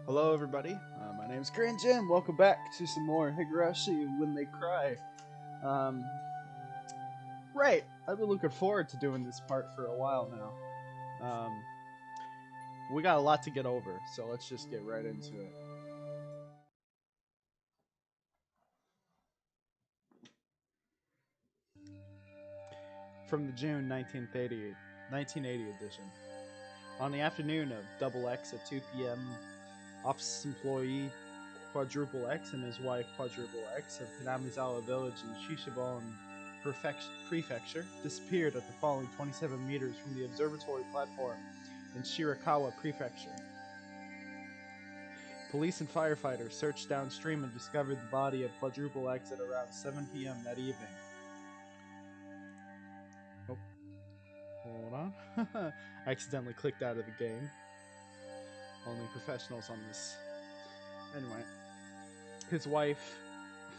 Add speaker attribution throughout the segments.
Speaker 1: Hello everybody, my name is CranJam. Welcome back to some more Higurashi When They Cry. Right, I've been looking forward to doing this part for a while now. We got a lot to get over, so let's just get right into it. From the June 1980 edition. On the afternoon of Double X at 2 p.m., office employee Quadruple X and his wife Quadruple X of Kanamizawa Village in Shishiban Prefecture disappeared at the following 27 meters from the observatory platform in Shirakawa Prefecture. Police and firefighters searched downstream and discovered the body of Quadruple X at around 7 p.m. that evening. Oh, hold on. I accidentally clicked out of the game. Only professionals on this. Anyway, his wife,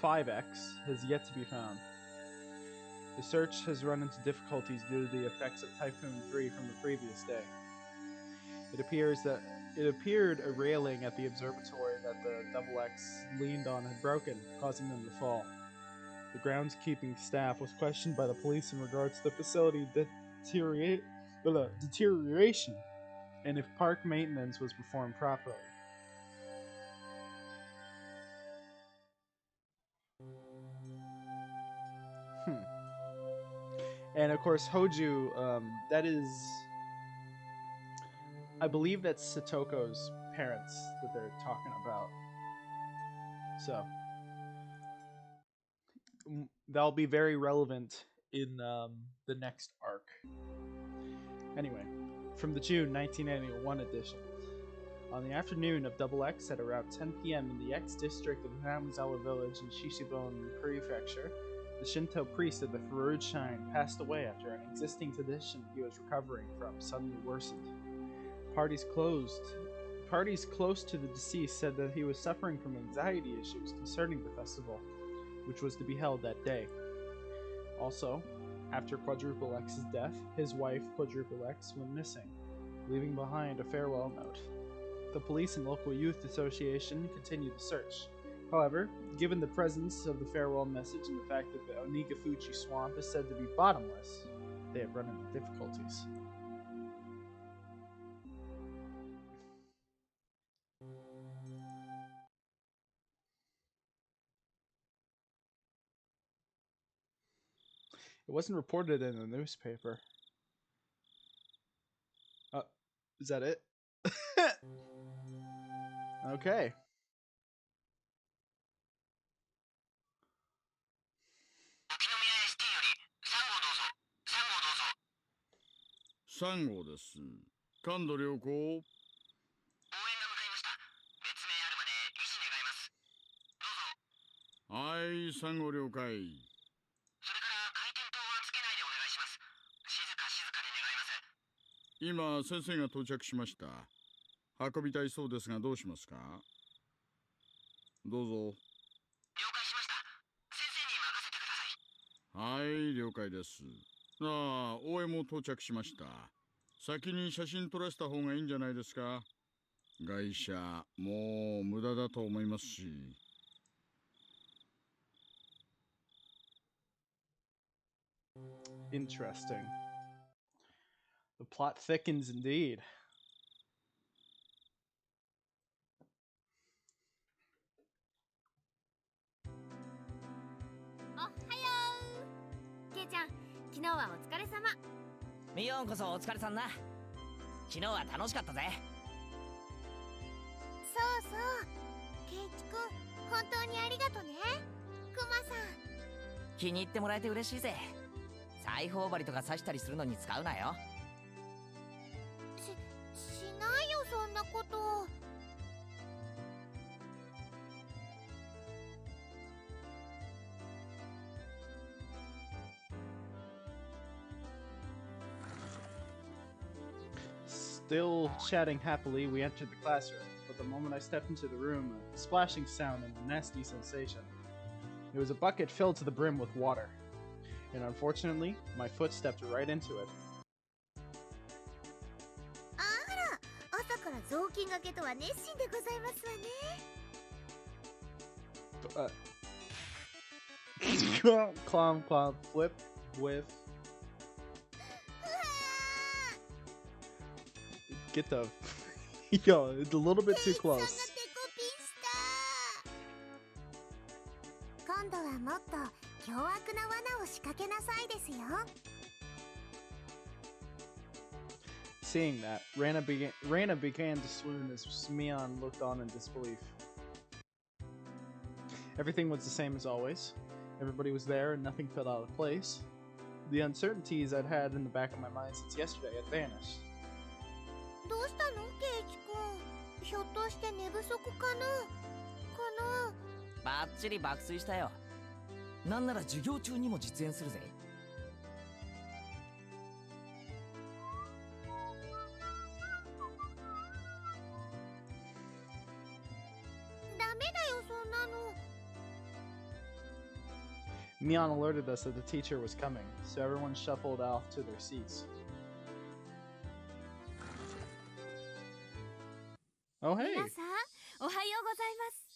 Speaker 1: 5X, has yet to be found. The search has run into difficulties due to the effects of Typhoon 3 from the previous day. It appeared a railing at the observatory that the Double X leaned on had broken, causing them to fall. The groundskeeping staff was questioned by the police in regards to the facility deterioration and if park maintenance was performed properly. And of course, Hoju, that is, I believe that's Satoko's parents that they're talking about. So, that'll be very relevant in the next arc. Anyway, from the June 1981 edition. On the afternoon of Double X at around 10 p.m. in the X district of Hanamizawa Village in Shishiban Prefecture, the Shinto priest of the Furuj Shrine passed away after an existing condition he was recovering from suddenly worsened. Parties close to the deceased said that he was suffering from anxiety issues concerning the festival, which was to be held that day. Also, after Quadruple X's death, his wife, Quadruple X, went missing, leaving behind a farewell note. The police and local youth association continued the search. However, given the presence of the farewell message and the fact that the Onikakushi swamp is said to be bottomless, they have run into difficulties. It wasn't reported in the newspaper. Is that it? Okay.
Speaker 2: Sango です。感度良好。応援が向かい
Speaker 3: ました。別名あるまで医師願います。どうぞ。
Speaker 2: はい、sango了解。
Speaker 3: それから回転灯はつけないでお願いします。静かで願います。
Speaker 2: 今、先生が到着しました。運びたいそうですがどうしますか？どうぞ。
Speaker 3: 了解しました。先生に任せてください。
Speaker 2: はい、了解です。ああ、応援も到着しました。先に写真撮らせた方がいいんじゃないですか？外車、もう無駄だと思いますし。
Speaker 1: Interesting. The plot thickens indeed.
Speaker 4: K-chan, 昨日はお疲れ様。
Speaker 5: ミヨンこそお疲れさんな。昨日は楽しかったぜ。
Speaker 4: そうそう。ケイチくん、本当にありがとね。クマさん。
Speaker 5: 気に入ってもらえて嬉しいぜ。裁縫針とか刺したりするのに使うなよ。
Speaker 4: しないよそんなこと。
Speaker 1: Still chatting happily, we entered the classroom, but the moment I stepped into the room, a splashing sound and a nasty sensation. It was a bucket filled to the brim with water, and unfortunately, my foot stepped right into it.
Speaker 4: あら、朝から雑巾がけとは熱心でございますわね。
Speaker 1: Clown flip with. Get the. Yo, it's a little bit too close.
Speaker 4: 今度はもっと凶悪な罠を仕掛けなさいですよ。
Speaker 1: Seeing that, Rana began to swoon as Smion looked on in disbelief. Everything was the same as always. Everybody was there and nothing felt out of place. The uncertainties I'd had in the back of my mind since yesterday had vanished.
Speaker 4: どうしたの、ケイチ君。ひょっとして寝不足かな。
Speaker 5: バッチリ爆睡したよ。なんなら授業中にも実演するぜ。
Speaker 4: ダメだよ、そんなの。
Speaker 1: Mion alerted us that the teacher was coming, so everyone shuffled off to their seats. Oh hey!
Speaker 4: 皆さん、おはようございます。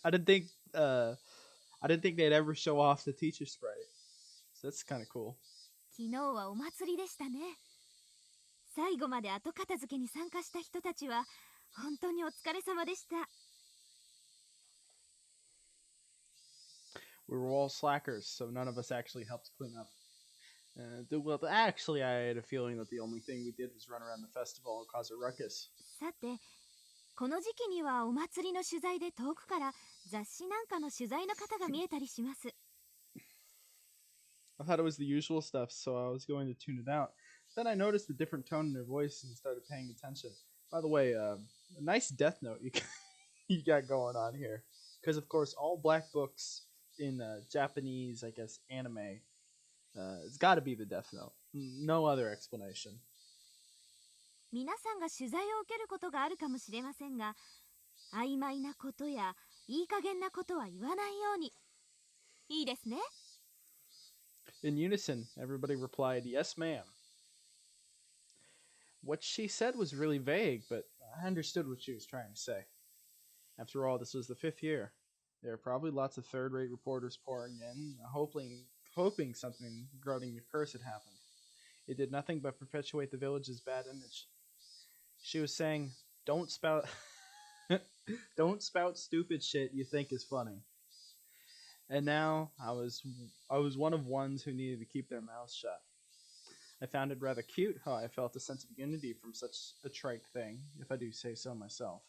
Speaker 1: I didn't think they'd ever show off the teacher sprite. So that's kind of cool.
Speaker 4: 昨日はお祭りでしたね。最後まで後片付けに参加した人たちは本当にお疲れ様でした。
Speaker 1: We were all slackers, so none of us actually helped clean up. Well, actually, I had a feeling that the only thing we did was run around the festival and cause a ruckus.
Speaker 4: さて、この時期にはお祭りの取材で遠くから雑誌なんかの取材の方が見えたりします。
Speaker 1: I thought it was the usual stuff, so I was going to tune it out. Then I noticed a different tone in their voice and started paying attention. By the way, a nice death note you got going on here. Because, of course, all black books in Japanese, I guess, anime, it's got to be the death note. No other explanation.
Speaker 4: 皆さんが取材を受けることがあるかもしれませんが、曖昧なことやいい加減なことは言わないように。いいですね。
Speaker 1: In unison, everybody replied, "Yes, ma'am." What she said was really vague, but I understood what she was trying to say. After all, this was the 5th year. There are probably lots of third-rate reporters pouring in, hoping something regarding the curse had happened. It did nothing but perpetuate the village's bad image. She was saying, "Don't spout stupid shit you think is funny." And now I was one of ones who needed to keep their mouths shut. I found it rather cute how I felt a sense of unity from such a trite thing, if I do say so myself.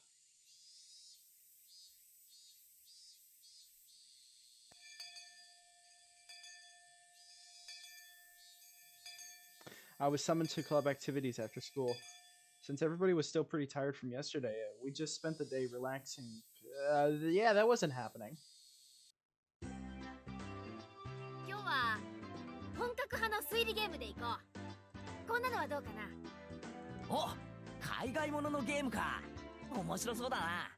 Speaker 1: I was summoned to club activities after school. Since everybody was still pretty tired from yesterday, we just spent the day relaxing. Yeah, that wasn't happening.
Speaker 4: 今日は本格派の推理ゲームでいこう。こんなのはどうかな。
Speaker 5: お、海外もののゲームか。面白そうだな。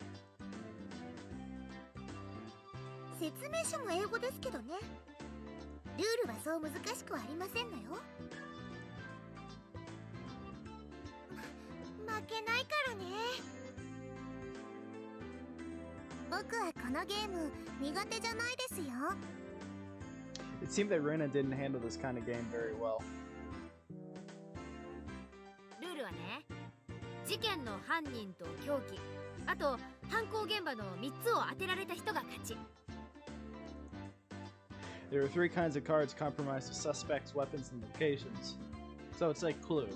Speaker 4: 説明書も英語ですけどね。ルールはそう難しくはありませんのよ。負けないからね。僕はこのゲーム苦手じゃないですよ。
Speaker 1: It seemed that Rena didn't handle this kind of game very well.
Speaker 4: ルールはね、事件の犯人と凶器、あと犯行現場の3つを当てられた人が勝ち。
Speaker 1: There are 3 kinds of cards comprised of suspects, weapons, and locations. So it's like Clue.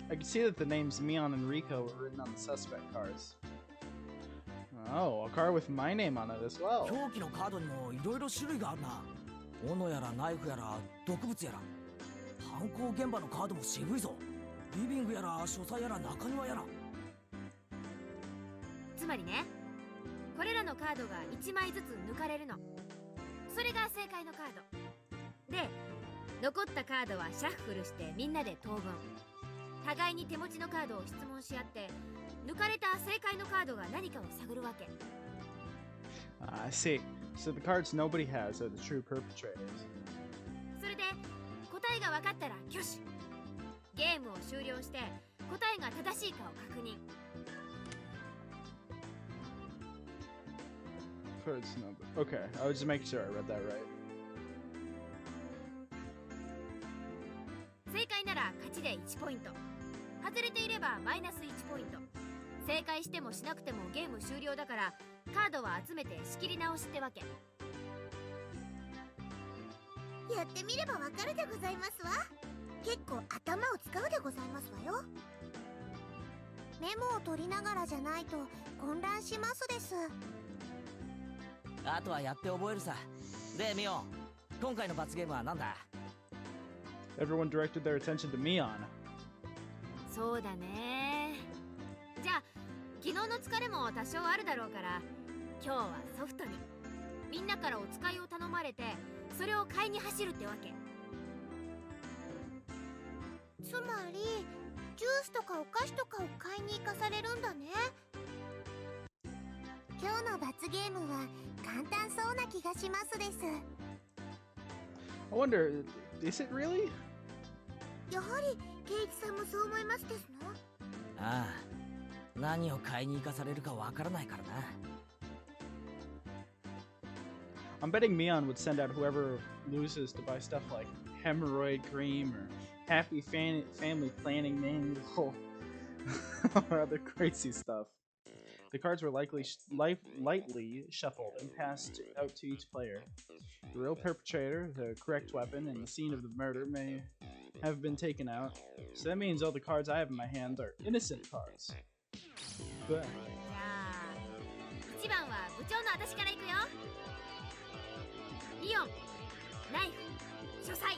Speaker 1: I could see that the names Mion and Rico were written on the suspect cards. Oh, a card with my name on it as well.
Speaker 5: 凶器のカードにもいろいろ種類があるな。斧やらナイフやら毒物やら。犯行現場のカードも渋いぞ。リビングやら書斎やら中庭やら。
Speaker 4: つまりね、これらのカードが1枚ずつ抜かれるの。それが正解のカード。で、残ったカードはシャッフルしてみんなで等分。互いに手持ちのカードを質問し合って、抜かれた正解のカードが何かを探るわけ。
Speaker 1: I see. So the cards nobody has are the true perpetrators.
Speaker 4: それで答えが分かったら挙手。ゲームを終了して答えが正しいか
Speaker 1: first number. Okay, I was just making sure I read that right.
Speaker 4: 正解なら勝ちで1ポイント、外れていればマイナス1ポイント。正解してもしなくてもゲーム終了だから、カードは集めて仕切り直しってわけ。
Speaker 6: やってみればわかるでございますわ。結構頭を使うでございますわよ。メモを取りながらじゃないと混乱しますです。
Speaker 5: あとはやって覚えるさ。でミオン、今回の罰ゲームは何だ？
Speaker 1: Everyone directed their attention to Mion.
Speaker 4: そうだね。じゃあ昨日の疲れも多少あるだろうから、今日はソフトにみんなからお使いを頼まれて、それを買いに走るってわけ。
Speaker 6: つまりジュースとかお菓子とかを買いに行かされるんだね。今日の罰ゲームは簡単そうな気がしますです。
Speaker 1: I wonder, is it really?
Speaker 6: やはりケイチさんもそう思いますですの？
Speaker 5: ああ、何を買いに行かされるかわからないからな。
Speaker 1: I'm betting Mion would send out whoever loses to buy stuff like hemorrhoid cream or happy family planning manual or other crazy stuff. The cards were lightly shuffled and passed out to each player. The real perpetrator, the correct weapon, and the scene of the murder may have been taken out. So that means all the cards I have in my hand are innocent cards. But
Speaker 4: じゃあ1番は部長の私から行くよ。ミオン、ナイフ、書斎。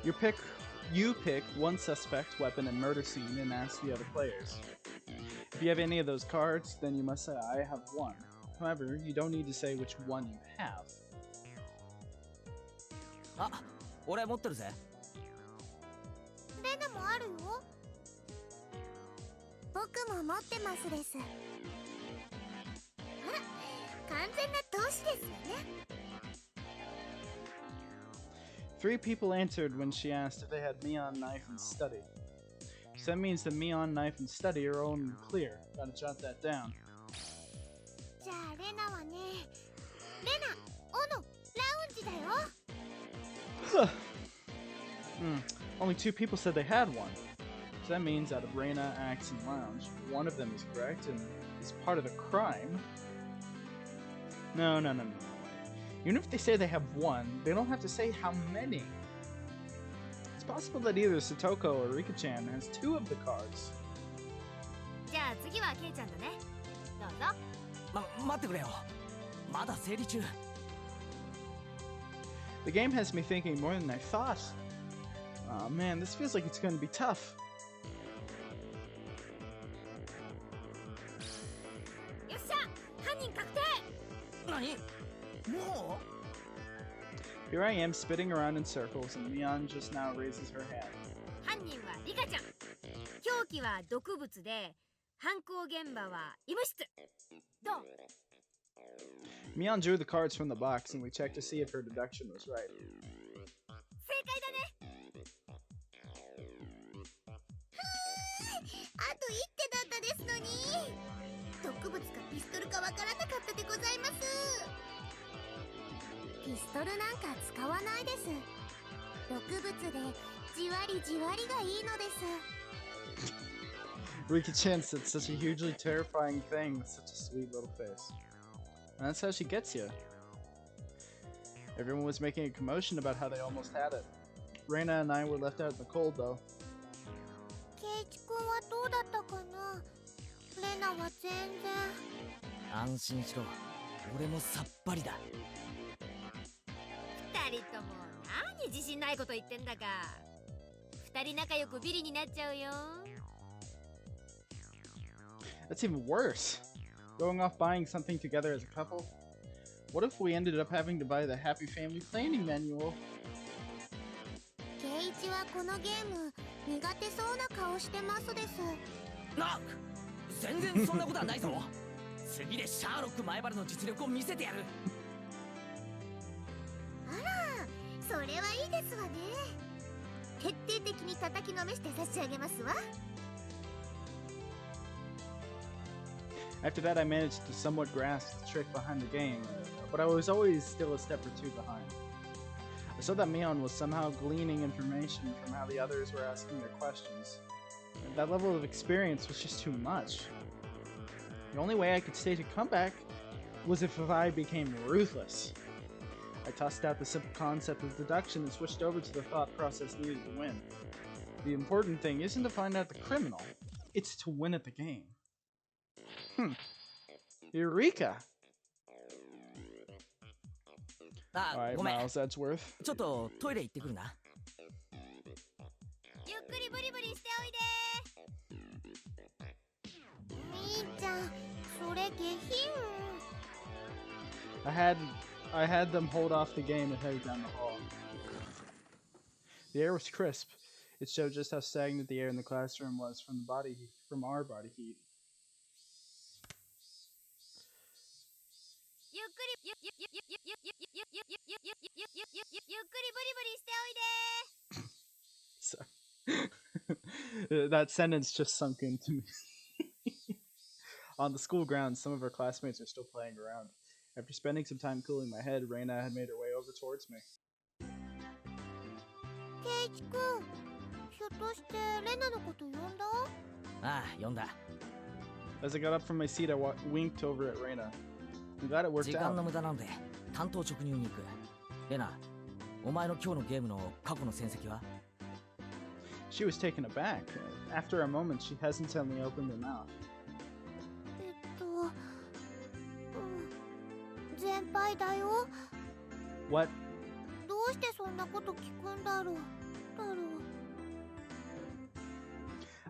Speaker 1: you pick one suspect, weapon, and murder scene and ask the other players. If you have any of those cards, then you must say, I have one. However, you don't need to say which one you have.
Speaker 5: あ、俺持ってるぜ。
Speaker 6: レナもあるよ。僕も持ってますです。あら、完全な同志ですよね。
Speaker 1: Three people answered when she asked if they had Mion, knife, and study. So that means the Mion, knife, and study are all in the clear. Gotta jot that down.
Speaker 6: じゃあレナはね、レナ、オノ、ラウンジだよ。
Speaker 1: Only two people said they had one. So that means out of Reina, Axe, and Lounge, one of them is correct and is part of the crime. No. Even if they say they have one, they don't have to say how many. It's possible that either Satoko or Rika-chan has two of the cards.
Speaker 4: じゃあ次はケイちゃんだね。どうぞ。
Speaker 5: 待ってくれよ。まだ整理中。
Speaker 1: The game has me thinking more than I thought. Oh man, this feels like it's going to be tough.
Speaker 4: よっしゃ、犯人確定。
Speaker 5: 何？もう？
Speaker 1: Here I am spitting around in circles, and Mion just now raises her hand.
Speaker 4: 犯人はリカちゃん。凶器は毒物で、犯行現場は医務室。どう？
Speaker 1: Mion drew the cards from the box, and we checked to see if her deduction was right.
Speaker 4: 正解だね。
Speaker 6: あと一手だったですのに。毒物かピストルかわからなかったでございます。ピストルなんか使わないです。毒物でじわりじわりがいいのです。
Speaker 1: Rika-chan said such a hugely terrifying thing with such a sweet little face. And that's how she gets you. Everyone was making a commotion about how they almost had it. Reina and I were left out in the cold, though.
Speaker 6: ケイチ君はどうだったかな。レナは全然。
Speaker 5: 安心しろ。俺もさっぱりだ。
Speaker 4: 二人とも何自信ないこと言ってんだか。二人仲良くビリになっちゃうよ。
Speaker 1: That's even worse. Going off buying something together as a couple? What if we ended up having to buy the Happy Family Planning Manual?
Speaker 6: ケイチはこのゲーム苦手そうな顔してますです。
Speaker 5: な、全然そんなことはないぞ。次でシャーロック前原の実力を見せてやる。
Speaker 6: あら、それはいいですわね。徹底的に叩きのめして差し上げますわ。
Speaker 1: After that, I managed to somewhat grasp the trick behind the game, but I was always still a step or two behind. I saw that Mion was somehow gleaning information from how the others were asking their questions. And that level of experience was just too much. The only way I could stage a comeback was if I became ruthless. I tossed out the simple concept of deduction and switched over to the thought process needed to win. The important thing isn't to find out the criminal, it's to win at the game. Eureka!
Speaker 5: あ、
Speaker 1: Alright,
Speaker 5: ごめん。
Speaker 1: Miles Edgeworth.
Speaker 5: ちょっとトイレ行ってくるな。
Speaker 4: ゆっくりブリブリしておいで。
Speaker 6: みーちゃん、それ下品。
Speaker 1: I had them hold off the game and head down the hall. The air was crisp. It showed just how stagnant the air in the classroom was from our body heat.
Speaker 4: ゆっくりゆっくりブリブリしておいで。
Speaker 1: So, that sentence just sunk into me. On the school grounds, some of our classmates are still playing around. After spending some time cooling my head, Reina had made her way over towards me.
Speaker 6: ケイチくん、ひょっとしてレナのこと呼んだ？
Speaker 5: ああ、読んだ。
Speaker 1: As I got up from my seat, I winked over at Reina. I'm glad it worked
Speaker 5: 時間の
Speaker 1: out.
Speaker 5: 無駄なので担当直入に行く。レナ、お前の今日のゲームの過去の戦績は？
Speaker 1: She was taken aback. After a moment, she hesitantly opened her mouth.
Speaker 6: 全敗だよ。
Speaker 1: What?
Speaker 6: どうしてそんなこと聞くんだろう。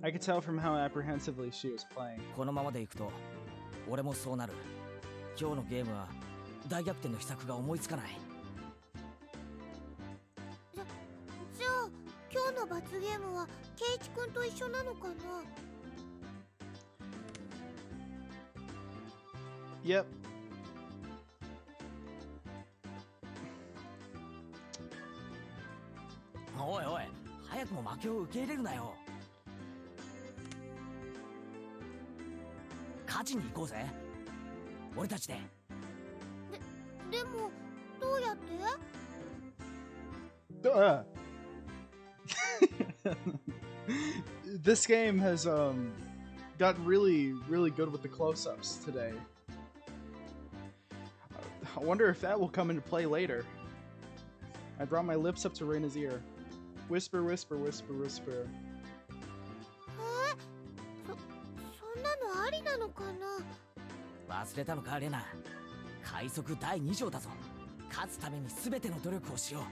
Speaker 1: I could tell from how apprehensively she was playing.
Speaker 5: このままでいくと俺もそうなる。今日のゲームは大逆転の秘策が思いつかない。
Speaker 6: じゃあ今日の罰ゲームはケイチくんと一緒なのかな？
Speaker 1: Yep.
Speaker 5: おいおい、早くも負けを受け入れるなよ。勝ちに行こうぜ。俺たちで。
Speaker 6: でもどうやって？
Speaker 1: This game has got really good with the close-ups today. I wonder if that will come into play later. I brought my lips up to Reina's ear. Whisper, whisper, whisper, whisper.
Speaker 6: そんなのありなのかな？
Speaker 5: 忘れたのかレナ。快速第2条だぞ。勝つために全ての努力をしよう。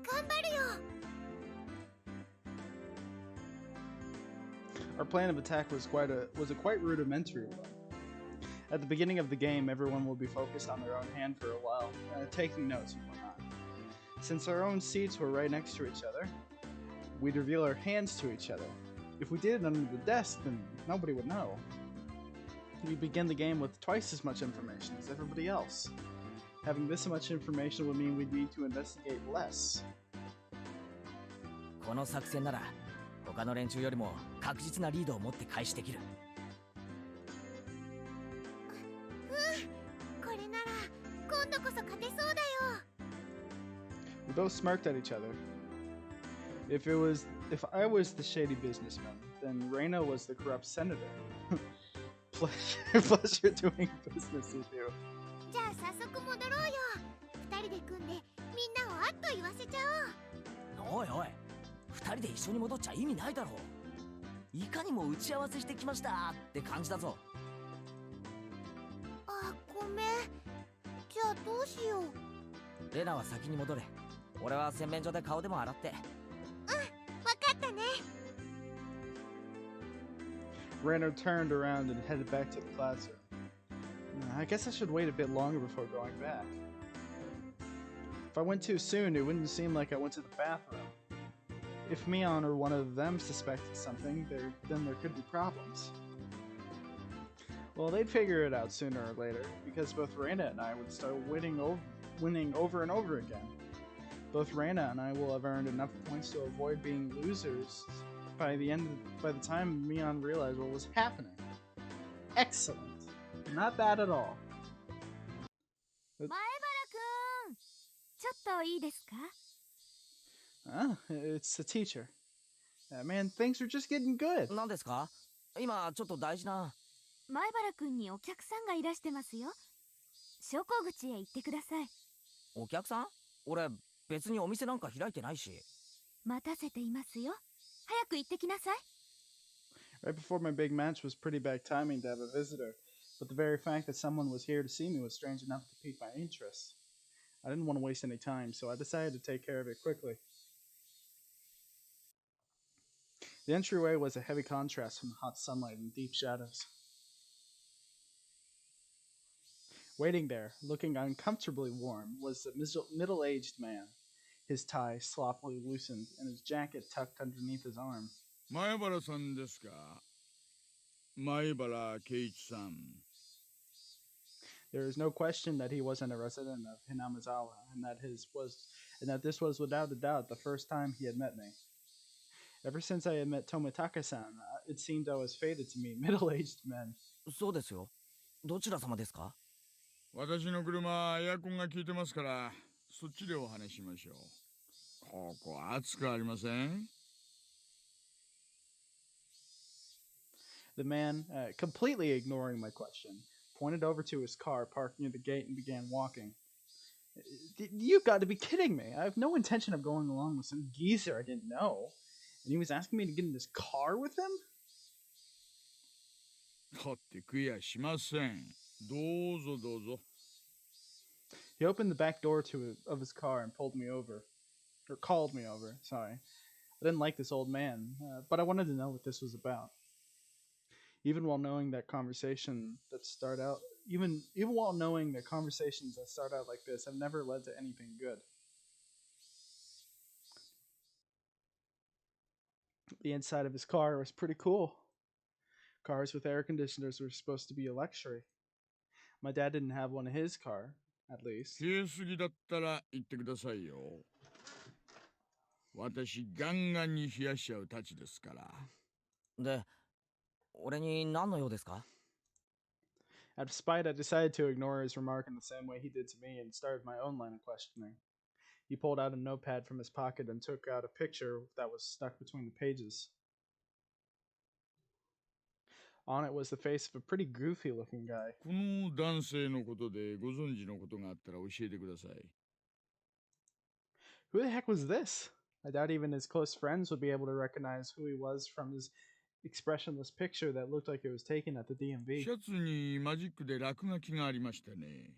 Speaker 6: 頑張るよ。
Speaker 1: Our plan of attack was a quite rudimentary one. At the beginning of the game, everyone will be focused on their own hand for a while, taking notes and whatnot. Since our own seats were right next to each other, we'd reveal our hands to each other. If we did it under the desk, then nobody would know. We'd begin the game with twice as much information as everybody else. Having this much information would mean we'd need to investigate less.
Speaker 5: この作戦なら他の連中よりも確実なリードを持って開始できる。
Speaker 6: これなら今度こそ勝てそうだよ。
Speaker 1: We both smirked at each other. If I was the shady businessman, then Reina was the corrupt senator. Pleasure doing business with you.
Speaker 6: じゃあ早速戻ろうよ。二人で組んでみんなをあっと言わせちゃおう。
Speaker 5: おいおい、二人で一緒に戻っちゃ意味ないだろう。いかにも打ち合わせしてきましたって感じだぞ。
Speaker 6: あ、ごめん。じゃあどうしよう。
Speaker 5: レナは先に戻れ。俺は洗面所で顔でも洗って。
Speaker 6: わかったね。
Speaker 1: Reina turned around and headed back to the classroom. I guess I should wait a bit longer before going back. If I went too soon, it wouldn't seem like I went to the bathroom. If Mion or one of them suspected something, then there could be problems. Well, they'd figure it out sooner or later, because both Reina and I would start winning over and over again. Both Reina and I will have earned enough points to avoid being losers by the time Mion realized what was happening. Excellent. Not bad at all.
Speaker 4: 前原くん、ちょっといいですか？
Speaker 1: It's the teacher. Man, things are just getting good.
Speaker 5: 何ですか？今ちょっと大事な。
Speaker 4: 前原くんにお客さんがいらしてますよ。昇降口へ行ってください。
Speaker 5: お客さん？俺別にお店なんか開いてないし。
Speaker 4: 待たせていますよ。早く行ってきなさい。
Speaker 1: Right before my big match was pretty bad timing to have a visitor, but the very fact that someone was here to see me was strange enough to pique my interest. I didn't want to waste any time, so I decided to take care of it quickly. The entryway was a heavy contrast from the hot sunlight and deep shadows. Waiting there, looking uncomfortably warm, was a middle-aged man, his tie sloppily loosened and his jacket tucked underneath his arm.
Speaker 2: 前原さんですか？前原圭一さん。
Speaker 1: There is no question that he wasn't a resident of Hinamizawa, and that this was without a doubt the first time he had met me. Ever since I had met Tomitaka-san, it seemed I was fated to meet middle-aged men.
Speaker 5: そうですよ。どちら様ですか？
Speaker 2: 私の車エアコンが効いてますから、そっちでお話しましょう。ここ暑くありません？
Speaker 1: The man, completely ignoring my question, pointed over to his car parked near the gate and began walking. You've got to be kidding me. I have no intention of going along with some geezer I didn't know. And he was asking me to get in this car with him?
Speaker 2: だって食いやしません。どうぞどうぞ。
Speaker 1: He opened the back door of his car and pulled me over. Or called me over, sorry. I didn't like this old man, but I wanted to know what this was about. Even while knowing that conversations that start out like this have never led to anything good. The inside of his car was pretty cool. Cars with air conditioners were supposed to be a luxury. My dad didn't have one in his car, at least.
Speaker 2: 冷えすぎだったら言ってくださいよ。私ガンガンに冷やしちゃうたちですから。
Speaker 5: で、俺に何の用ですか？
Speaker 1: Out of spite, I decided to ignore his remark in the same way he did to me and started my own line of questioning. He pulled out a notepad from his pocket and took out a picture that was stuck between the pages. On it was the face of a pretty goofy-looking guy.
Speaker 2: この男性のことでご存知のことがあったら教えてください。
Speaker 1: Who the heck was this? I doubt even his close friends would be able to recognize who he was from his expressionless picture that looked like it was taken at the DMV.
Speaker 2: シャツにマジックで落書きがありましたね。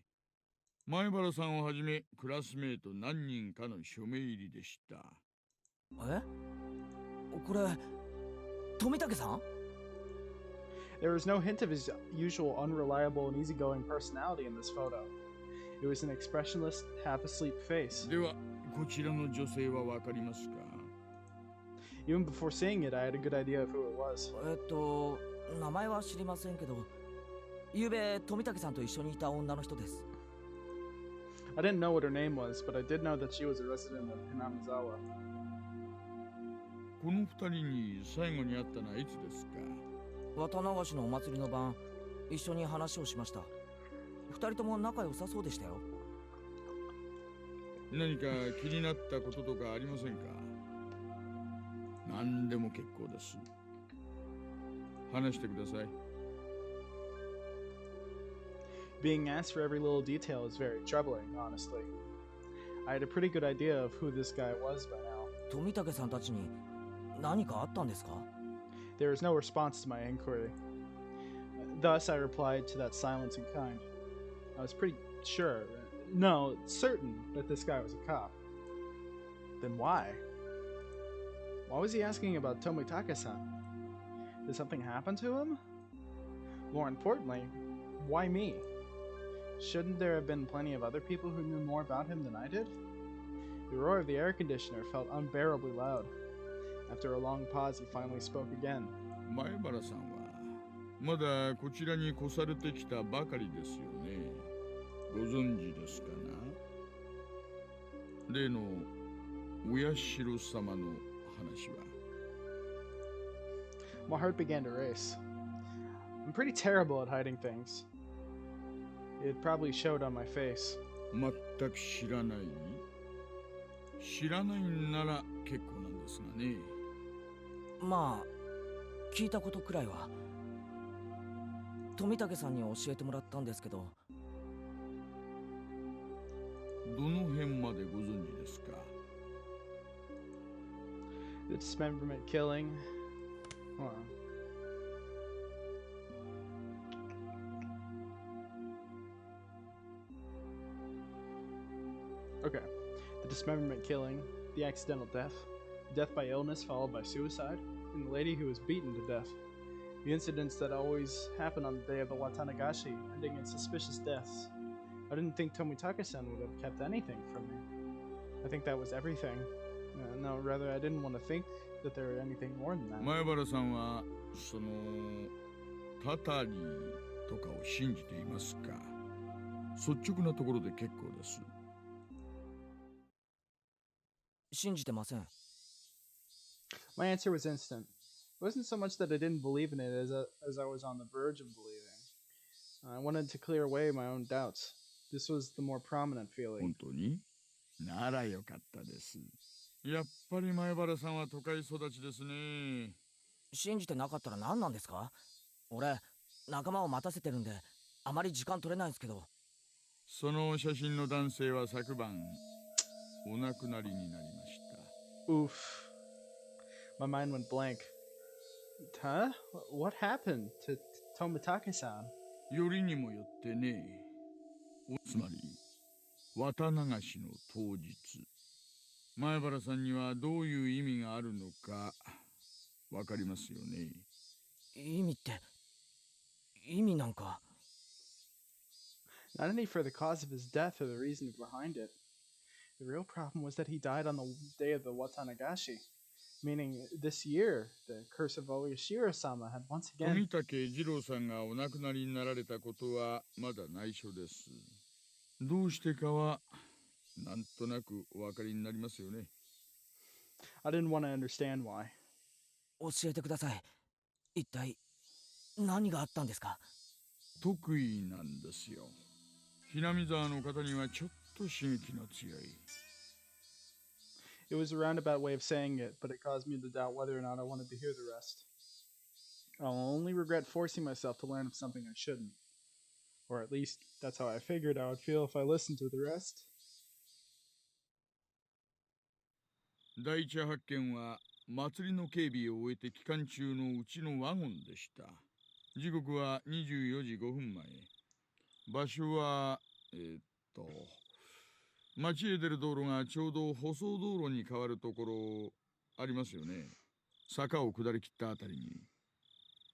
Speaker 2: 前原さんをはじめクラスメート何人かの署名入りでした。
Speaker 5: え？これ、富武さん？
Speaker 1: There was no hint of his usual unreliable and easygoing personality in this photo. It was an expressionless, half-asleep face.
Speaker 2: では、こちらの女性はわかりますか？
Speaker 1: Even before seeing it, I had a good idea of who it was.
Speaker 5: 名前は知りませんけど、昨べ富武さんと一緒にいた女の人です。
Speaker 1: I didn't know what her name was, but I did know that she was a resident of Hinamizawa.
Speaker 2: この二人に最後に会ったのはいつですか？
Speaker 5: 渡流しのお祭りの晩、一緒に話をしました。二人とも仲良さそうでしたよ。
Speaker 2: 何か気になったこととかありませんか？何でも結構です。話してください。
Speaker 1: Being asked for every little detail is very troubling, honestly. I had a pretty good idea of who this guy was by now.
Speaker 5: 富武さんたちに何かあったんですか？
Speaker 1: There was no response to my inquiry. Thus, I replied to that silence in kind. I was pretty sure, no, certain that this guy was a cop. Then why? Why was he asking about Tomitaka-san? Did something happen to him? More importantly, why me? Shouldn't there have been plenty of other people who knew more about him than I did? The roar of the air conditioner felt unbearably loud. After a long pause, he finally spoke again.
Speaker 2: 前原さんはまだこちらに越されてきたばかりですよね。ご存知ですかな？例のお社様の話は。
Speaker 1: My heart began to race. I'm pretty terrible at hiding things. It probably showed on my face.
Speaker 2: 全く知らない知らないんなら結構なんですがね。
Speaker 5: まあ聞いたことくらいは。富武さんに教えてもらったんですけど。
Speaker 2: どの辺までご存知ですか？
Speaker 1: The dismemberment killing. Hold on. Okay. The dismemberment killing, the accidental death, death by illness followed by suicide, and the lady who was beaten to death. The incidents that always happen on the day of the Watanagashi, ending in suspicious deaths. I didn't think Tomitaka-san would have kept anything from me. I think that was everything. No, rather, I didn't want to think that there was anything more than that.
Speaker 2: 前原さんはそのタタリとかを信じていますか？率直なところで結構です。
Speaker 5: 信じてません。
Speaker 1: My answer was instant. It wasn't so much that I didn't believe in it as I was on the verge of believing. I wanted to clear away my own doubts. This was the more prominent
Speaker 2: 本
Speaker 1: feeling.
Speaker 2: 当に？ならよかったです。やっぱり前原さんは都会育ちですね。
Speaker 5: 信じてなかったら何なんですか？俺仲間を待たせてるんであまり時間取れないんですけど。
Speaker 2: その写真の男性は昨晩お亡くなりになりました。
Speaker 1: Oof. My mind went blank. Huh? What happened to Tomitaka-san?
Speaker 2: よりにもよってね。つまり綿流しの当日。前原さんにはどういう意味があるのかわかりますよね。
Speaker 5: 意味って意味なんか。
Speaker 1: Not any for the cause of his death or the reason behind it. The real problem was that he died on the day of the Watanagashi, meaning this year, the curse of Oyashiro-sama had once
Speaker 2: 富
Speaker 1: again...
Speaker 2: 武二郎さんがお亡くなりになられたことはまだ内緒です。どうしてかはなんとなくお分かりになりますよね。
Speaker 1: I didn't want to understand why.
Speaker 5: 教えてください。一体何があったんですか？
Speaker 2: 得意なんですよ。ひなみ沢の方にはちょっと刺激の強い。
Speaker 1: It was a roundabout way of saying it, but it caused me to doubt whether or not I wanted to hear the rest. I'll only regret forcing myself to learn of something I shouldn't. Or at least, that's how I figured I would feel if I listened to the rest.
Speaker 2: 第一発見は祭りの警備を終えて期間中のうちのワゴンでした。時刻は24時5分前。場所は町へ出る道路がちょうど舗装道路に変わるところありますよね。坂を下り切ったあたりに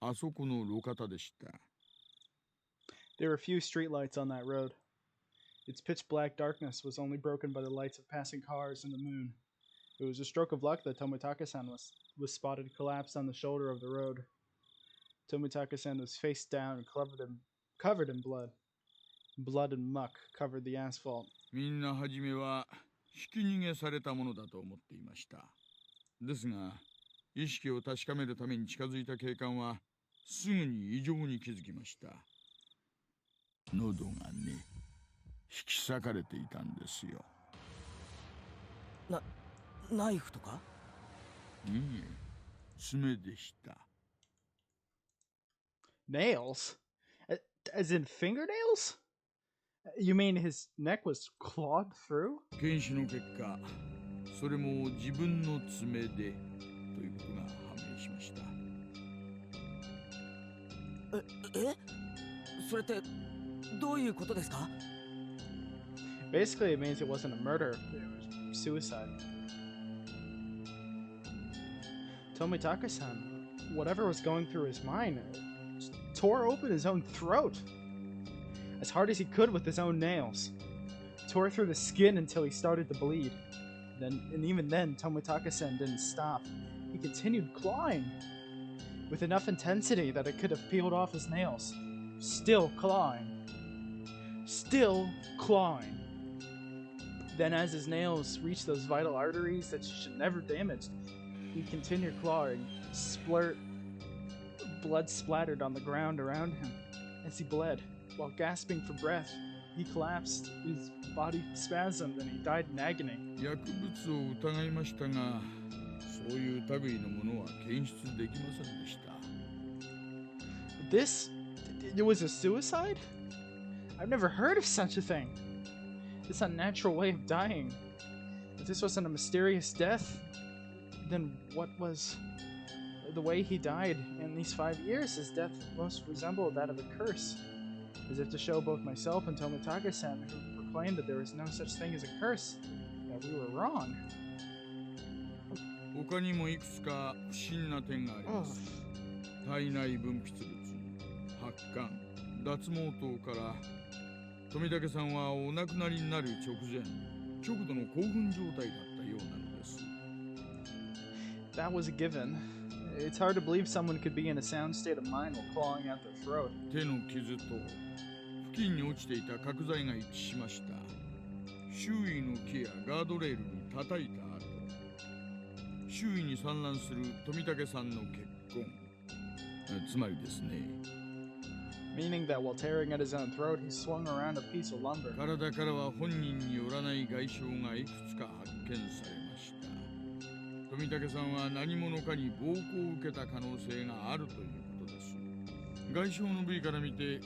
Speaker 2: あそこの路肩でした。
Speaker 1: There were few streetlights on that road. Its pitch black darkness was only broken by the lights of passing cars and the moon. It was a stroke of luck that Tomitaka-san was spotted collapsed on the shoulder of the road. Tomitaka-san was face down and covered in blood. Blood and muck covered the asphalt.
Speaker 2: みんな初めはひき逃げされたものだと思っていました。ですが、意識を確かめるために近づいた警官はすぐに異常に気づきました。喉がね、引き裂かれていたんですよ。
Speaker 5: ナイフとか？
Speaker 2: いいえ、爪でした。
Speaker 1: Nails? As in fingernails? You mean his neck was clawed through?
Speaker 2: 検視の結果、それも自分の爪でということが判明しました。
Speaker 5: それってどういうことですか？
Speaker 1: Basically, it means it wasn't a murder, it was suicide. Tomitaka-san, whatever was going through his mind, tore open his own throat as hard as he could with his own nails. Tore through the skin until he started to bleed. And even then, Tomitaka-san didn't stop. He continued clawing with enough intensity that it could have peeled off his nails. Still clawing. Still clawing. Then as his nails reached those vital arteries that you should never damage, he continued clawing, splurt Blood splattered on the ground around him as he bled. While gasping for breath, he collapsed, his body spasmed, and he died in agony.
Speaker 2: 薬物を疑いましたが、そういう類のものは検出できませんでした。
Speaker 1: This? It was a suicide? I've never heard of such a thing. This unnatural way of dying. If this wasn't a mysterious death, then what was the way he died in these 5 years? His death most resembled that of a curse. As if to show both myself and Tomitaka-san, who proclaimed that there was no such thing as a curse, that we were wrong.
Speaker 2: 他にもいくつか不審な点があります。体内分泌物、発汗、脱毛等から富武さんはお亡くなりになる直前、極度の興奮状態だったようなのです。
Speaker 1: That was a given. It's hard to believe someone could be in a sound state of mind while clawing at their throat.
Speaker 2: 手の傷と付近に落ちていた角材が一致しました。周囲の木やガードレールに叩いた跡、周囲に散乱する富武さんの血痕、つまりですね。
Speaker 1: Meaning that while tearing at his own throat, he swung around a piece of lumber.
Speaker 2: 体からは本人によらない外傷がいくつか発見されました。富武さんは何者かに暴行を受けた可能性があるということです。外傷の部位から見て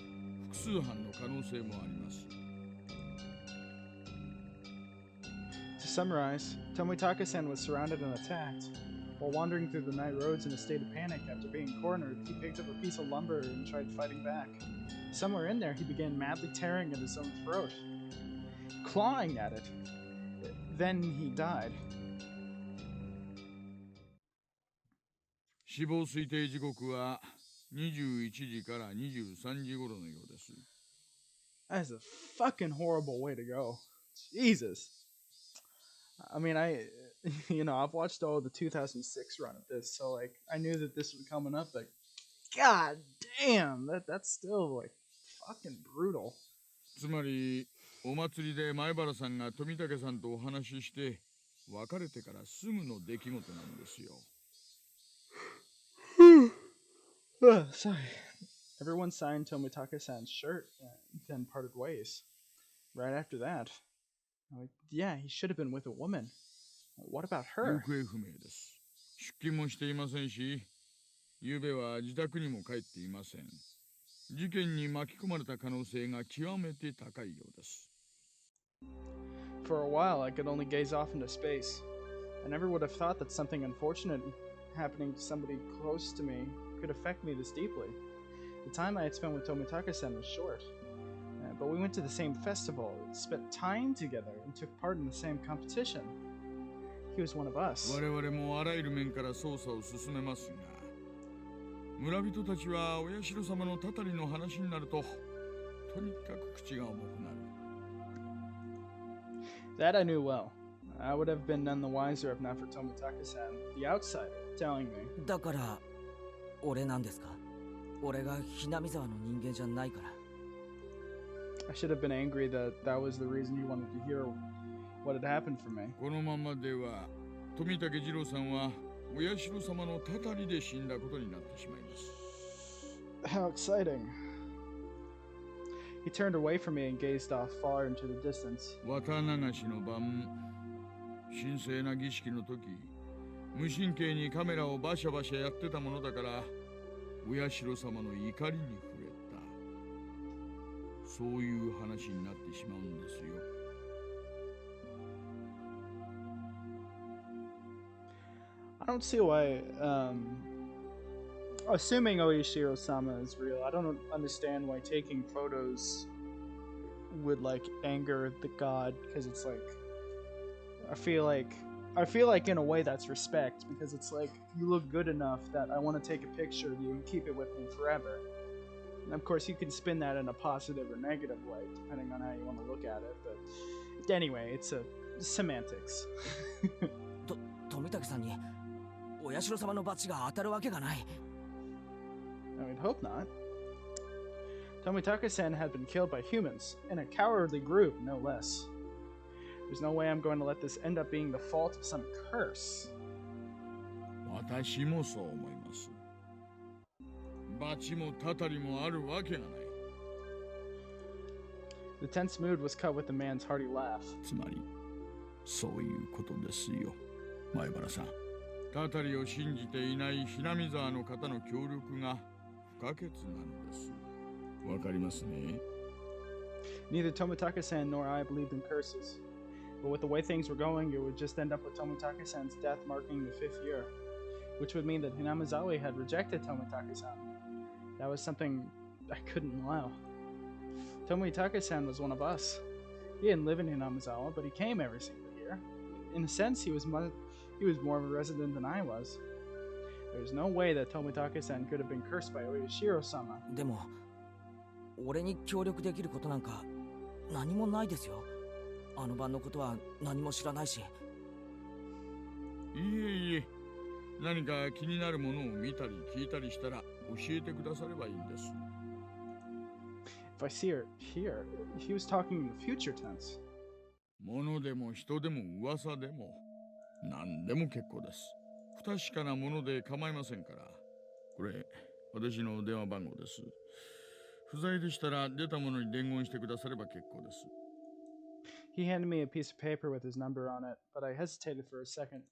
Speaker 2: 複数犯の可能性もあります。
Speaker 1: To summarize, Tomitaka-san was surrounded and attacked. While wandering through the night roads in a state of panic after being cornered, he picked up a piece of lumber and tried fighting back. Somewhere in there, he began madly tearing at his own throat, clawing at it. Then he died.
Speaker 2: 死亡推定時刻は21時から23時頃のようです。
Speaker 1: That is a fucking horrible way to go. Jesus. I mean, I've watched all the 2006 run of this, so like I knew that this was coming up, but god damn, that's still like fucking brutal.
Speaker 2: つまりお祭りで前原さんが富武さんとお話しして別れてからすぐの出来事なんですよ。
Speaker 1: Sorry. Everyone signed Tomitaka-san's shirt and then parted ways. Right after that, yeah, he should have been with a woman. What about her?
Speaker 2: 行方不明です。出勤もしていませんし、昨べは自宅にも帰っていません。事件に巻き込まれた可能性が極めて高いようです。
Speaker 1: For a while, I could only gaze off into space. I never would have thought that something unfortunate happening to somebody close to me could affect me this deeply. The time I had spent with Tomitaka-san was short, but we went to the same festival, spent time together, and took part in the same competition. He was one of us.
Speaker 2: 我々もあらゆる面から捜査を進めますが、村人たちはお社様のたたりの話になると、とにかく口が重くなる。
Speaker 1: That I knew well. I would have been none the wiser if not for Tomitaka-san, the outsider, telling me.
Speaker 5: だから俺なんですか？俺がひなみ沢の人間じゃないから。
Speaker 1: I should have been angry that that was the reason you wanted to hear what had happened for me.
Speaker 2: このままでは富武二郎さんはお社様のたたりで死んだことになってしまいます。
Speaker 1: How exciting. He turned away from me and gazed off far into the distance.
Speaker 2: 綿流しの晩、神聖な儀式の時、無神経にカメラをバシャバシャやってたものだから、お社様の怒りに触れた。そういう話になってしまうんですよ。
Speaker 1: I don't see why, assuming Oishiro-sama is real, I don't understand why taking photos would like anger the god, because it's like, I feel like in a way that's respect, because it's like you look good enough that I want to take a picture of you and keep it with me forever. And of course you can spin that in a positive or negative way depending on how you want to look at it, but anyway, it's a semantics.
Speaker 5: 富武さんにお社様のバチが当たるわけがない。
Speaker 1: I would hope not. Tomitaka-san had been killed by humans, in a cowardly group, no less. There's no way I'm going to let this end up being the fault of some curse.
Speaker 2: 私もそう思います。罰もたたりもあるわけがない。
Speaker 1: The tense mood was cut with the man's hearty laugh.
Speaker 2: つまりそういうことですよ、前原さん。たたりを信じていないひなみ沢の方の協力が不可欠なのです。わかりますね。
Speaker 1: Neither Tomitaka-san nor I believed in curses. But with the way things were going, it would just end up with Tomitaka-san's death marking the 5th year, which would mean that Hinamizawa had rejected Tomitaka-san. That was something I couldn't allow. Tomitaka-san was one of us. He didn't live in Hinamizawa, but he came every single year. In a sense, he was more of a resident than I was. There's no way that Tomitaka-san could have been cursed by Oyashiro-sama.
Speaker 5: でも俺に協力できることなんか何もないですよ。あの晩のことは何も知らないし。
Speaker 2: いえいえ、何か気になるものを見たり聞いたりしたら教えてくださればいいんです。
Speaker 1: If I see her here, he was talking in the future tense.
Speaker 2: 物でも人でも噂でも何でも結構です。不確かなもので構いませんから。これ、私の電話番号です。不在でしたら出たものに伝言してくだされば結構です。
Speaker 1: He handed me a piece of paper with his number on it, but I hesitated for a second.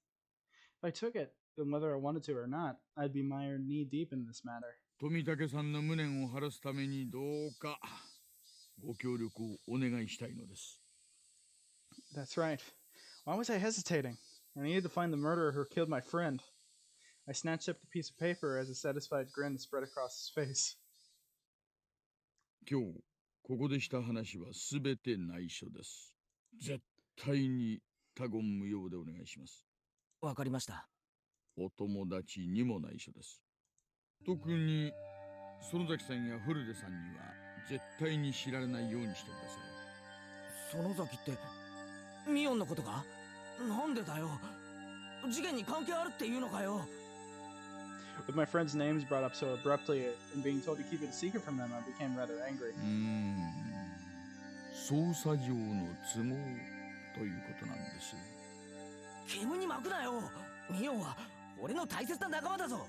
Speaker 1: If I took it, then whether I wanted to or not, I'd be mired knee-deep in this matter.
Speaker 2: 富武さんの無念を晴らすためにどうかご協力をお願いしたいのです。
Speaker 1: That's right. Why was I hesitating? I needed to find the murderer who killed my friend. I snatched up the piece of paper as a satisfied grin spread across his face.
Speaker 2: 今日ここでした話はすべて内緒です。絶対に他言無用でお願いします。
Speaker 5: わかりました。
Speaker 2: お友達にも内緒です。特に園崎さんや古出さんには絶対に知られないようにしてください。
Speaker 5: 園崎ってミオンのことか？なんでだよ。事件に関係あるっていうのかよ。
Speaker 1: With my friends' names brought up so abruptly and being told to keep it a secret from them, I became rather angry.
Speaker 2: 捜査上の都合ということなんです。
Speaker 5: 煙に巻くなよ。ミオンは俺の大切な仲間だぞ。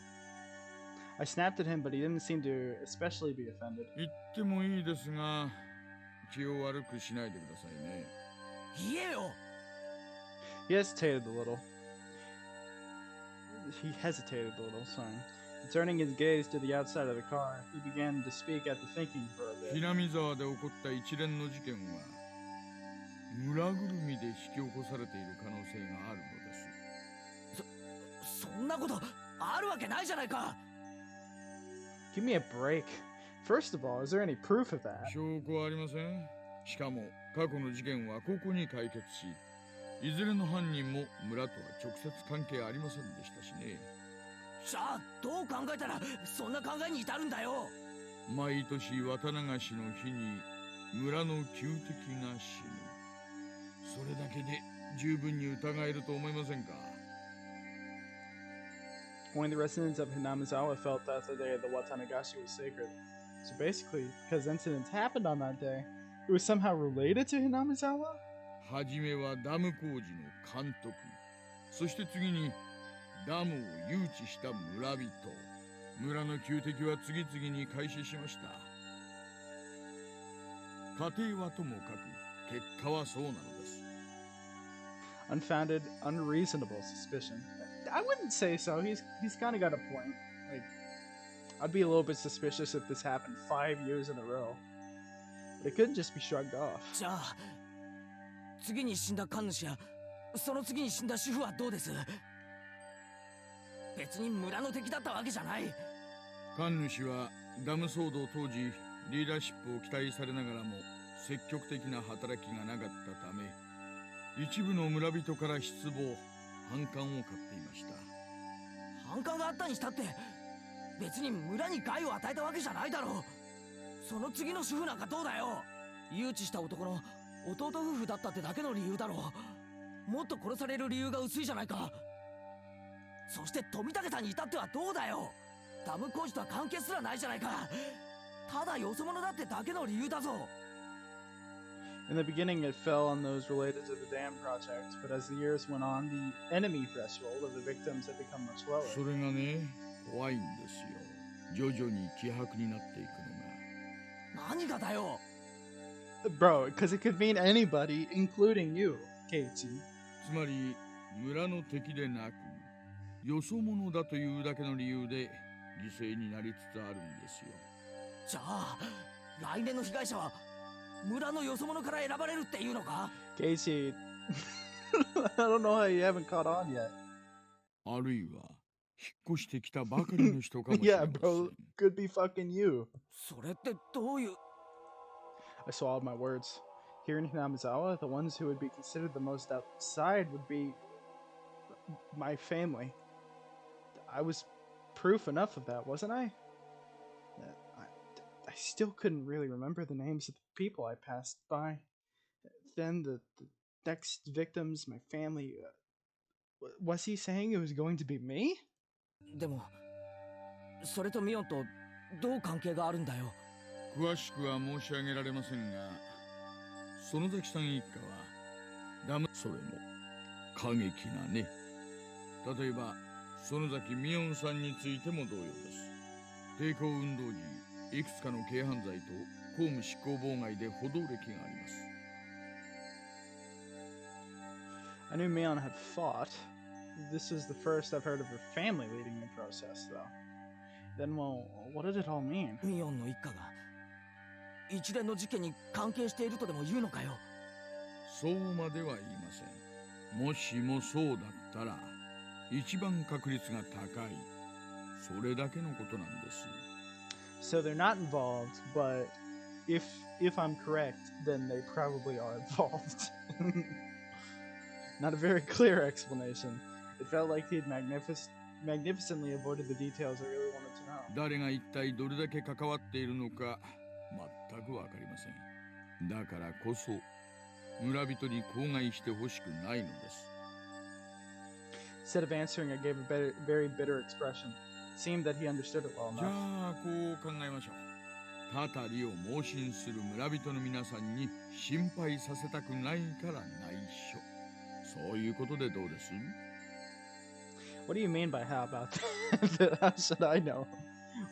Speaker 1: I snapped at him, but he didn't seem to especially be offended.
Speaker 2: 言ってもいいですが、気を悪くしないでくださいね。
Speaker 5: 言えよ。
Speaker 1: He hesitated a little. Sorry. Turning his gaze to the outside of the car, he began to speak after thinking for a bit.
Speaker 2: ひなみ沢で起こった一連の事件は村ぐるみで引き起こされている可能性があるのです。
Speaker 5: そんなことあるわけないじゃないか。
Speaker 1: Give me a break. First of all, is there any proof of that?
Speaker 2: 証拠はありません。しかも過去の事件はここに解決し、いずれの犯人も村とは直接関係ありませんでしたしね。
Speaker 5: じゃあどう考えたらそんな考えに至るんだよ。
Speaker 2: 毎年綿流しの日に村の旧敵が死ぬ。それだけで十分に疑えると思いませんか？
Speaker 1: Only the residents of Hinamizawa felt that the day of the Watanagashi was sacred. So basically, because incidents happened on that day, it was somehow related to Hinamizawa?
Speaker 2: はじめはダム工事の監督、そして次にダムを誘致した村人、村の旧敵は次々に開始しました。家庭はともかく結果はそうなのです。
Speaker 1: Unfounded, unreasonable suspicion. I wouldn't say so. He's kind of got a point. Like, I'd be a little bit suspicious if this happened 5 years in a row. But it couldn't just be shrugged off.
Speaker 5: じゃあ次に死んだ神主やその次に死んだ主婦はどうです？別に村の敵だったわけじゃない。
Speaker 2: 神主はダム騒動当時リーダーシップを期待されながらも積極的な働きがなかったため、一部の村人から失望、反感を買っていました。
Speaker 5: 反感があったにしたって別に村に害を与えたわけじゃないだろう。その次の主婦なんかどうだよ。誘致した男の弟夫婦だったってだけの理由だろう。もっと殺される理由が薄いじゃないか。そして富武さんに至ってはどうだよ。ダム工事とは関係すらないじゃないか。ただよそ者だってだけの理由だぞ。
Speaker 1: In the beginning, it fell on those related to the dam project, but as the years went on, the enemy threshold of the victims had become much lower.
Speaker 2: それがね、怖いんですよ。徐々に希薄になっていくのが。
Speaker 5: 何がだよ。
Speaker 1: Bro, because it could mean anybody, including you, Keiichi.
Speaker 2: つまり村の敵でなくよそ者だというだけの理由で犠牲になりつつあるんですよ。
Speaker 5: じゃあ来年の被害者は村のよそ者から選ばれるっていうのか。
Speaker 1: Keiichi, I don't know how you haven't caught on yet.
Speaker 2: あるいは引っ越してきたばかりの人かもしれ
Speaker 1: Yeah,
Speaker 2: ません。
Speaker 1: bro, could be fucking you.
Speaker 5: それってどういう。
Speaker 1: I swallowed my words. Here in Hinamizawa, the ones who would be considered the most outside would be my family. I was proof enough of that, wasn't I? I still couldn't really remember the names of the people I passed by. Then the next victims, my family. Was he saying it was going to be me?
Speaker 5: でもそれとミオンとどう関係があるんだよ。
Speaker 2: 詳しくは申し上げられませんが、園崎さん一家はダム、それも過激なね。例えば園崎ミオンさんについても同様です。抵抗運動時いくつかの軽犯罪と公務執行妨害で補導歴があります。
Speaker 1: I knew Mion had fought. This was the first I've heard of her family leading the process, though. Then, well, what did it all mean?
Speaker 5: ミオンの一家が一連の事件に関係しているとでも言うのかよ。
Speaker 2: そうまでは言いません。もしもそうだったら一番確率が高い、それだけのことなんです。
Speaker 1: So they're not involved, but if I'm correct, then they probably are involved. Not a very clear explanation. It felt like he'd magnificently avoided the details I really wanted to know.
Speaker 2: 誰が一体どれだけ関わっているのか全くわかりません。だからこそ村人に口外してほしくないのです。
Speaker 1: Instead of answering, I gave a very bitter expression. It seemed that he understood it well
Speaker 2: じゃ
Speaker 1: enough.
Speaker 2: あこう考えましょう。たたりを盲信する村人の皆さんに心配させたくないから内緒。そういうことでどうです？
Speaker 1: What do you mean by how about that? How should I know?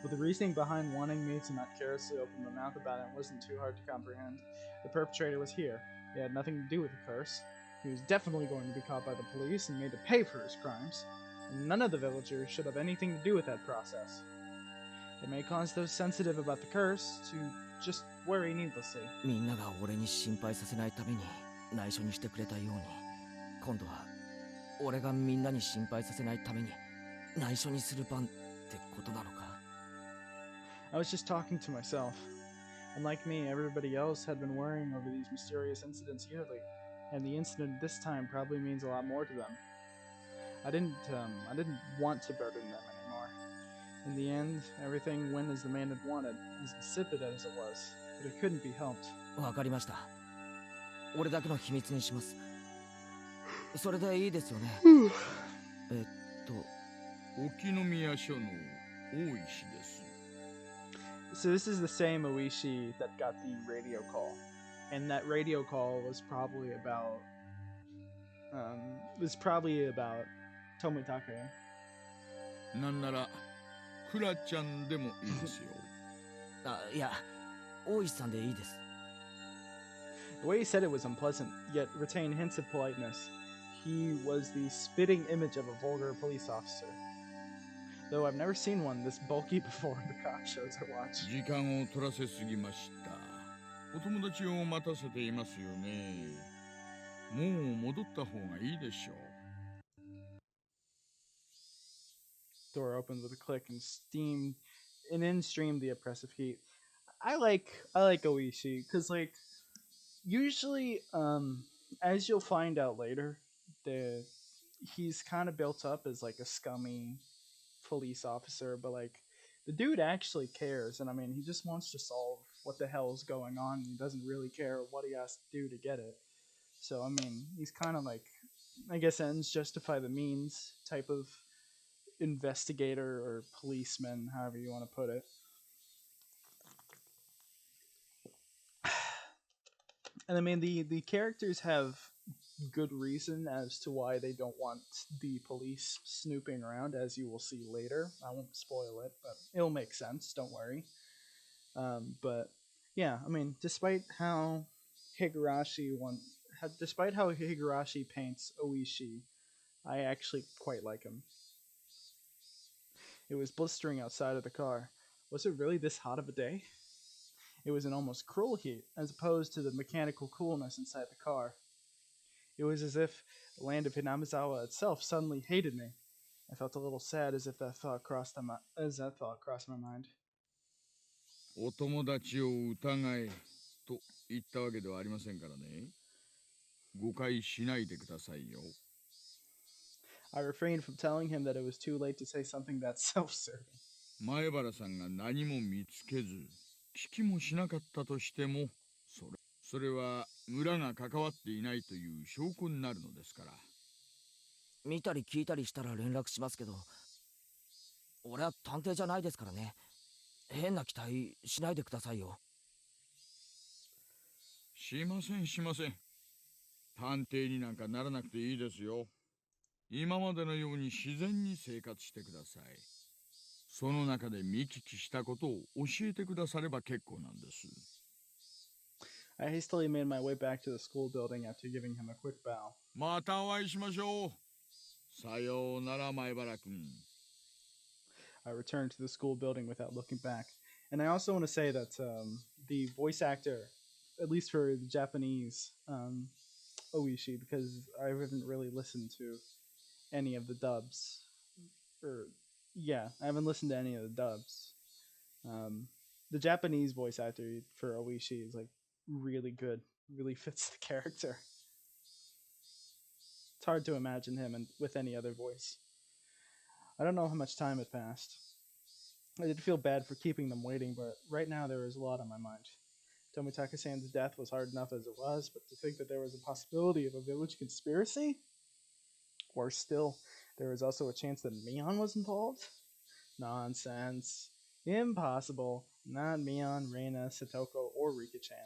Speaker 1: Well, the reasoning behind wanting me to not carelessly open my mouth about it wasn't too hard to comprehend. The perpetrator was here. He had nothing to do with the curse. He was definitely going to be caught by the police and made to pay for his crimes. And none of the villagers should have anything to do with that process. It may cause those sensitive about the curse to just worry needlessly.
Speaker 5: みんなが俺に心配させないために内緒にしてくれたように、今度は俺がみんなに心配させないために内緒にする番ってことなのか。
Speaker 1: I was just talking to myself. Unlike me, everybody else had been worrying over these mysterious incidents yearly, and the incident this time probably means a lot more to them. I didn't want to burden them anymore. In the end, everything went as the man had wanted, as insipid as it was, but it couldn't be helped.
Speaker 5: わかりました。俺だけの秘密にします。それでいいですよね。
Speaker 2: 沖宮署の大石です。
Speaker 1: So this is the same Oishi that got the radio call, and that radio call was probably about Tomitake.
Speaker 2: なんならクラちゃんでもいいですよ。
Speaker 5: あ、いや、大石さんでいいです。
Speaker 1: The way he said it was unpleasant, yet retained hints of politeness. He was the spitting image of a vulgar police officer. Though I've never seen one this bulky before in the cop shows I watch.
Speaker 2: 時間を取らせすぎました。お友達を待たせていますよね。もう戻った方がいいでしょう。
Speaker 1: Door opened with a click and in streamed the oppressive heat. I like Oishi because like usually as you'll find out later, he's kind of built up as like a scummy police officer, but like the dude actually cares, and I mean he just wants to solve what the hell is going on. He doesn't really care what he has to do to get it. So I mean he's kind of like, I guess ends justify the means type of investigator or policeman, however you want to put it. And I mean the characters have good reason as to why they don't want the police snooping around, as you will see later. I won't spoil it, but it'll make sense. Don't worry. But yeah, I mean, despite how Higurashi paints Oishi, I actually quite like him. It was blistering outside of the car. Was it really this hot of a day? It was an almost cruel heat, as opposed to the mechanical coolness inside the car. It was as if the land of Hinamizawa itself suddenly hated me. I felt a little sad as that thought crossed my mind.
Speaker 2: お友達を疑えと言ったわけではありませんからね。誤解しないでくださいよ。
Speaker 1: I refrained from telling him that it was too late to say something that's self-serving.
Speaker 2: 前原さんが何も見つけず、聞きもしなかったとしても、それは村が関わっていないという証拠になるのですから。
Speaker 5: 見たり聞いたりしたら連絡しますけど、俺は探偵じゃないですからね。変な期待しないでくださいよ。
Speaker 2: しませんしません。探偵になんかならなくていいですよ。今までのように自然に生活してください。その中で見聞きしたことを教えてくだされば結構なんです。
Speaker 1: I hastily made my way back to the school building after giving him a quick bow.
Speaker 2: またお会いしましょう。さようなら前原君。
Speaker 1: I returned to the school building without looking back. And I also want to say that the voice actor, at least for the Japanese Oishi, because I haven't really listened to any of the dubs. I haven't listened to any of the dubs. The Japanese voice actor for Oishi is like really good, really fits the character. It's hard to imagine him with any other voice. I don't know how much time had passed. I did feel bad for keeping them waiting, but right now there was a lot on my mind. Tomitaka-san's death was hard enough as it was, but to think that there was a possibility of a village conspiracy? Worse still, there was also a chance that Mion was involved? Nonsense. Impossible. Not Mion, Reina, Satoko, or Rika-chan.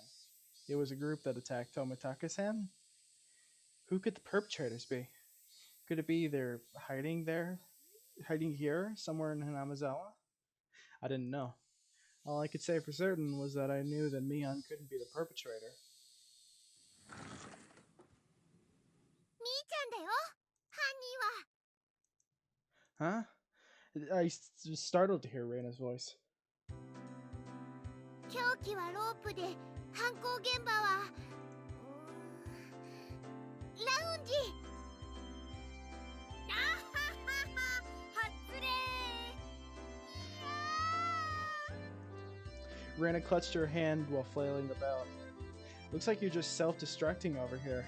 Speaker 1: It was a group that attacked Tomitaka-san? Who could the perpetrators be? Could it be they're hiding here, somewhere in Hinamizawa? I didn't know. All I could say for certain was that I knew that Mion couldn't be the perpetrator. Huh? I was startled to hear Reina's voice.
Speaker 6: 凶器はロープで、犯行現場はラウンジ。
Speaker 1: Reina clutched her hand while flailing about. Looks like you're just self-destructing over here.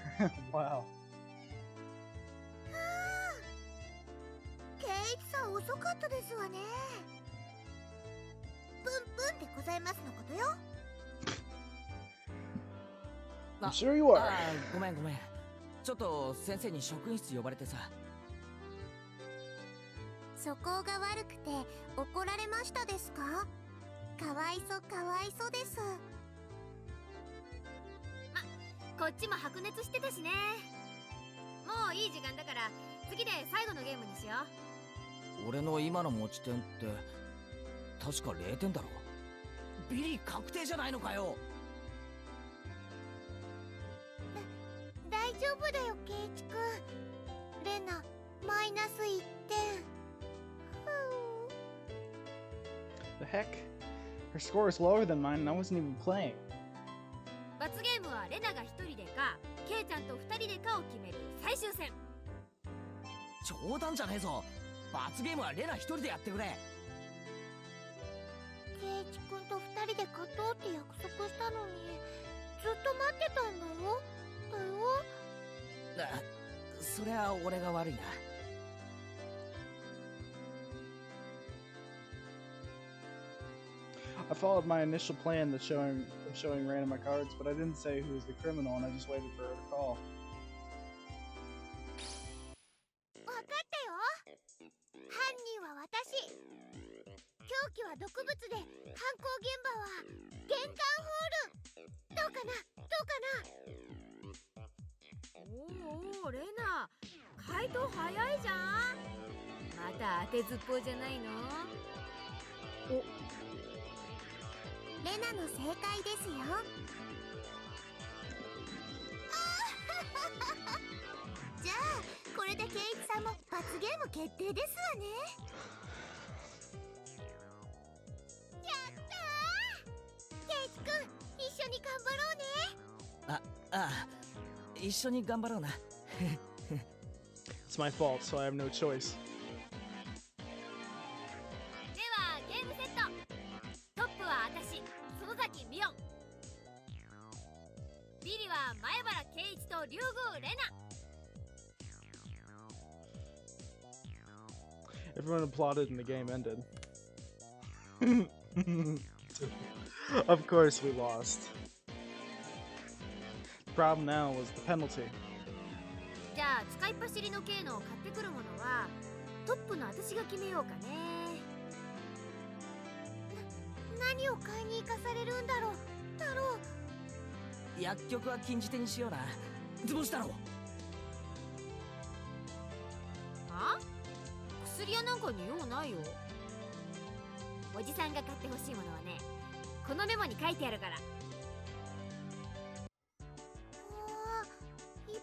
Speaker 1: Wow.
Speaker 6: ケイチさん遅かったですわね。プンプンでございますのことよ。
Speaker 1: I'm sure you are.
Speaker 5: ごめん。ちょっと先生に職員室呼ばれてさ。
Speaker 6: 素行が悪くて怒られましたですか？かわいそうです。
Speaker 4: こっちも白熱してたしね。もういい時間だから次で最後のゲームにしよ
Speaker 5: う。俺の今の持ち点って確か0点だろ。ビリ確定じゃないのかよ。
Speaker 6: 大丈夫だよケイチくん。レナマイナス1点。
Speaker 1: The heck? Her score is lower than mine and I wasn't even playing.
Speaker 4: 罰ゲームはレナが1人でかケイちゃんと2人でかを決める最終戦。
Speaker 5: 冗談じゃねえぞ。罰ゲームはレナ1人でやってくれ。
Speaker 6: ケイチくんと2人で勝とうって約束したのにずっと待ってたんだよ。
Speaker 5: そりゃ俺が悪いな。
Speaker 1: I followed my initial plan of showing Reina my cards, but I didn't say who was the criminal and I just waited for her to call.
Speaker 6: わかったよ。犯人は私。凶器は毒物で、犯行現場は玄関ホール。どうかな？
Speaker 4: おおお、レナ、回答早いじゃん。また当てずっぽうじゃないの？
Speaker 6: レナの正解ですよ。じゃあこれでケイチさんも罰ゲーム決定ですわね。やったー。ケイチくん、一緒に頑張ろうね。
Speaker 5: ああ、一緒に頑張ろうな。
Speaker 1: It's my fault, so I have no choice.
Speaker 4: ではゲームセット。トップは私、園崎美音。ビリは前原圭一と竜宮レナ。
Speaker 1: Everyone applauded and the game ended. Of course we lost. The problem now was the penalty.
Speaker 4: じゃあ使いっ走りの系のを買ってくるものはトップの私が決めようかね。
Speaker 6: 何を買いに行かされるんだろう、太郎。
Speaker 5: 薬局は禁じ手にしような。図星太郎。
Speaker 4: は？薬屋なんかに用ないよ。おじさんが買ってほしいものはね、このメモに書いてあるから。
Speaker 6: いっぱい書いて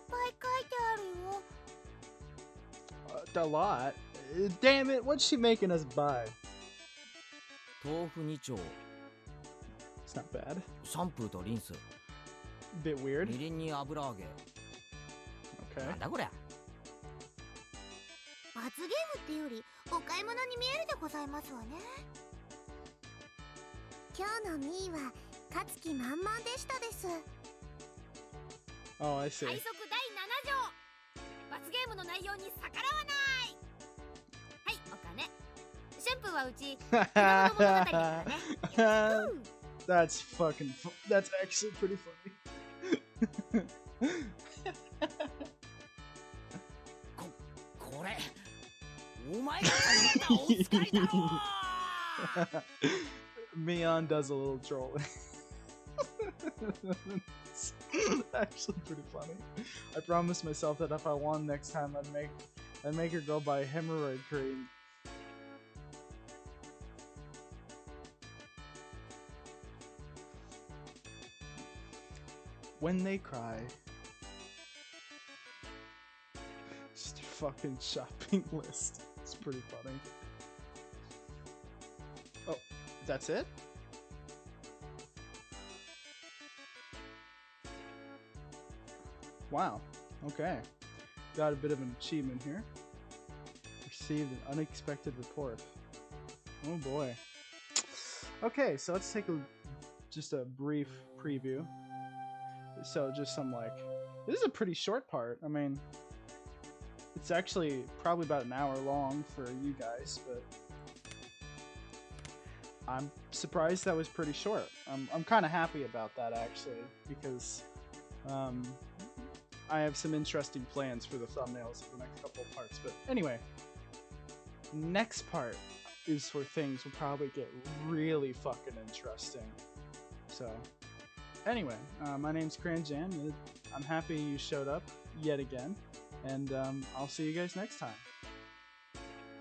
Speaker 6: あるよ。
Speaker 1: A lot? Damn it, what's she making us buy?
Speaker 5: 豆腐2丁、
Speaker 1: It's not bad.
Speaker 5: シャンプーとリンス、
Speaker 1: Bit weird.
Speaker 5: みりんに油揚げ。
Speaker 1: Okay.
Speaker 5: なんだこりゃ。
Speaker 6: 罰ゲームってよりお買い物に見えるでございますわね。今日のミーは勝つ気満々でしたです。
Speaker 1: Oh, I see.
Speaker 4: 最速第7条。罰ゲームの内容に逆らわない。はい、お金。シャンプーはうち昨日の物語だからね。
Speaker 1: That's fucking that's actually pretty funny.
Speaker 5: これお前が頼んだお使いだろ。
Speaker 1: Mion does a little trolling. It's actually pretty funny. I promised myself that if I won next time, I'd make her go buy hemorrhoid cream. When they cry. Just a fucking shopping list. It's pretty funny. Oh, that's it? Wow. Okay. Got a bit of an achievement here. Received an unexpected report. Oh boy. Okay, so let's take just a brief preview. So just some like, this is a pretty short part. I mean, it's actually probably about an hour long for you guys, but I'm surprised that was pretty short. I'm kind of happy about that actually, because I have some interesting plans for the thumbnails for the next couple of parts. But anyway, next part is where things will probably get really fucking interesting. So anyway, my name's CranJam. I'm happy you showed up yet again, and I'll see you guys next time.